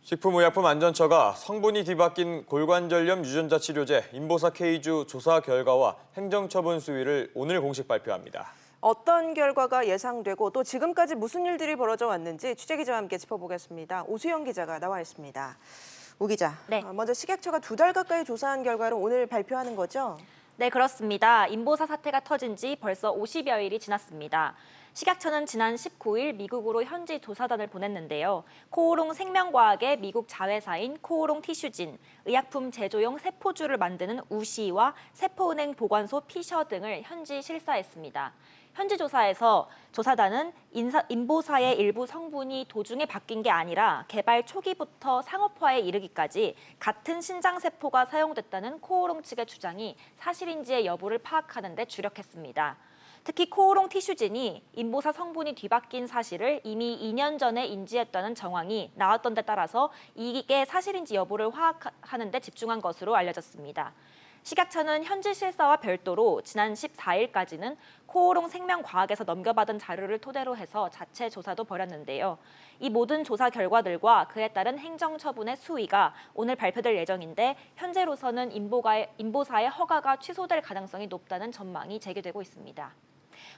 식품의약품안전처가 성분이 뒤바뀐 골관절염 유전자 치료제 인보사 K주 조사 결과와 행정처분 수위를 오늘 공식 발표합니다. 어떤 결과가 예상되고 또 지금까지 무슨 일들이 벌어져 왔는지 취재기자와 함께 짚어보겠습니다. 오수영 기자가 나와 있습니다. 오 기자, 네. 먼저 식약처가 2달 가까이 조사한 결과를 오늘 발표하는 거죠? 네, 그렇습니다. 인보사 사태가 터진 지 벌써 50여일이 지났습니다. 식약처는 지난 19일 미국으로 현지 조사단을 보냈는데요. 코오롱 생명과학의 미국 자회사인 코오롱 티슈진, 의약품 제조용 세포주를 만드는 우시와 세포은행 보관소 피셔 등을 현지 실사했습니다. 현지 조사에서 조사단은 인보사의 일부 성분이 도중에 바뀐 게 아니라 개발 초기부터 상업화에 이르기까지 같은 신장세포가 사용됐다는 코오롱 측의 주장이 사실인지의 여부를 파악하는 데 주력했습니다. 특히 코오롱 티슈진이 인보사 성분이 뒤바뀐 사실을 이미 2년 전에 인지했다는 정황이 나왔던 데 따라서 이게 사실인지 여부를 파악하는 데 집중한 것으로 알려졌습니다. 식약처는 현지 실사와 별도로 지난 14일까지는 코오롱 생명과학에서 넘겨받은 자료를 토대로 해서 자체 조사도 벌였는데요. 이 모든 조사 결과들과 그에 따른 행정처분의 수위가 오늘 발표될 예정인데 현재로서는 인보사의 허가가 취소될 가능성이 높다는 전망이 제기되고 있습니다.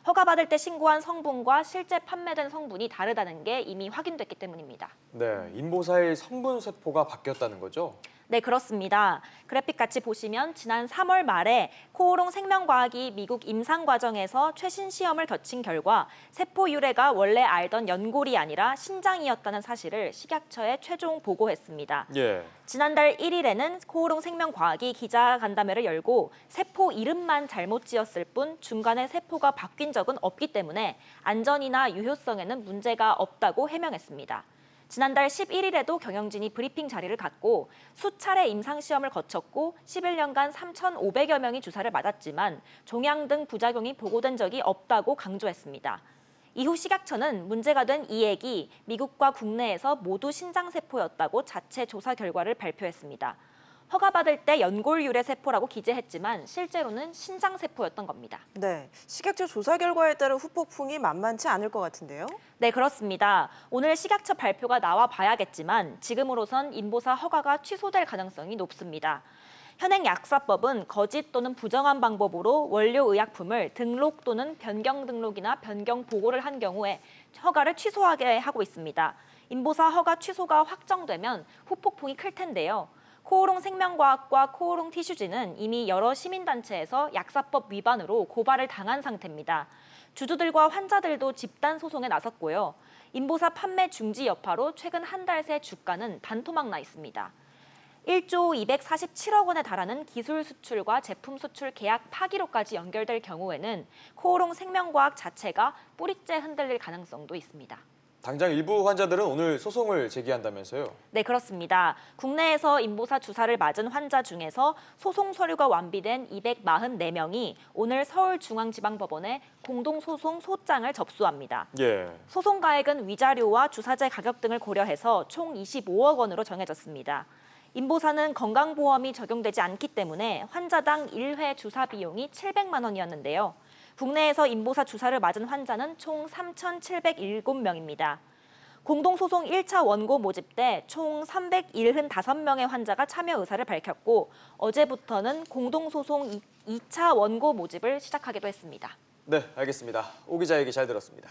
허가받을 때 신고한 성분과 실제 판매된 성분이 다르다는 게 이미 확인됐기 때문입니다. 네, 인보사의 성분 세포가 바뀌었다는 거죠? 네, 그렇습니다. 그래픽 같이 보시면 지난 3월 말에 코오롱 생명과학이 미국 임상 과정에서 최신 시험을 거친 결과 세포 유래가 원래 알던 연골이 아니라 신장이었다는 사실을 식약처에 최종 보고했습니다. 예. 지난달 1일에는 코오롱 생명과학이 기자간담회를 열고 세포 이름만 잘못 지었을 뿐 중간에 세포가 바뀐 적은 없기 때문에 안전이나 유효성에는 문제가 없다고 해명했습니다. 지난달 11일에도 경영진이 브리핑 자리를 갖고 수차례 임상시험을 거쳤고 11년간 3,500여 명이 주사를 맞았지만 종양 등 부작용이 보고된 적이 없다고 강조했습니다. 이후 식약처는 문제가 된 이 액이 미국과 국내에서 모두 신장세포였다고 자체 조사 결과를 발표했습니다. 허가받을 때 연골 유래 세포라고 기재했지만 실제로는 신장세포였던 겁니다. 네, 식약처 조사 결과에 따른 후폭풍이 만만치 않을 것 같은데요? 네, 그렇습니다. 오늘 식약처 발표가 나와 봐야겠지만 지금으로선 인보사 허가가 취소될 가능성이 높습니다. 현행 약사법은 거짓 또는 부정한 방법으로 원료 의약품을 등록 또는 변경 등록이나 변경 보고를 한 경우에 허가를 취소하게 하고 있습니다. 인보사 허가 취소가 확정되면 후폭풍이 클 텐데요. 코오롱 생명과학과 코오롱 티슈진은 이미 여러 시민단체에서 약사법 위반으로 고발을 당한 상태입니다. 주주들과 환자들도 집단 소송에 나섰고요. 인보사 판매 중지 여파로 최근 한 달 새 주가는 반토막 나 있습니다. 1조 247억 원에 달하는 기술 수출과 제품 수출 계약 파기로까지 연결될 경우에는 코오롱 생명과학 자체가 뿌리째 흔들릴 가능성도 있습니다. 당장 일부 환자들은 오늘 소송을 제기한다면서요? 네, 그렇습니다. 국내에서 인보사 주사를 맞은 환자 중에서 소송 서류가 완비된 244명이 오늘 서울중앙지방법원에 공동소송 소장을 접수합니다. 예. 소송 가액은 위자료와 주사제 가격 등을 고려해서 총 25억 원으로 정해졌습니다. 인보사는 건강보험이 적용되지 않기 때문에 환자당 1회 주사 비용이 700만 원이었는데요. 국내에서 인보사 주사를 맞은 환자는 총 3,707명입니다. 공동소송 1차 원고 모집 때 총 375명의 환자가 참여 의사를 밝혔고 어제부터는 공동소송 2차 원고 모집을 시작하기도 했습니다. 네, 알겠습니다. 오 기자 얘기 잘 들었습니다.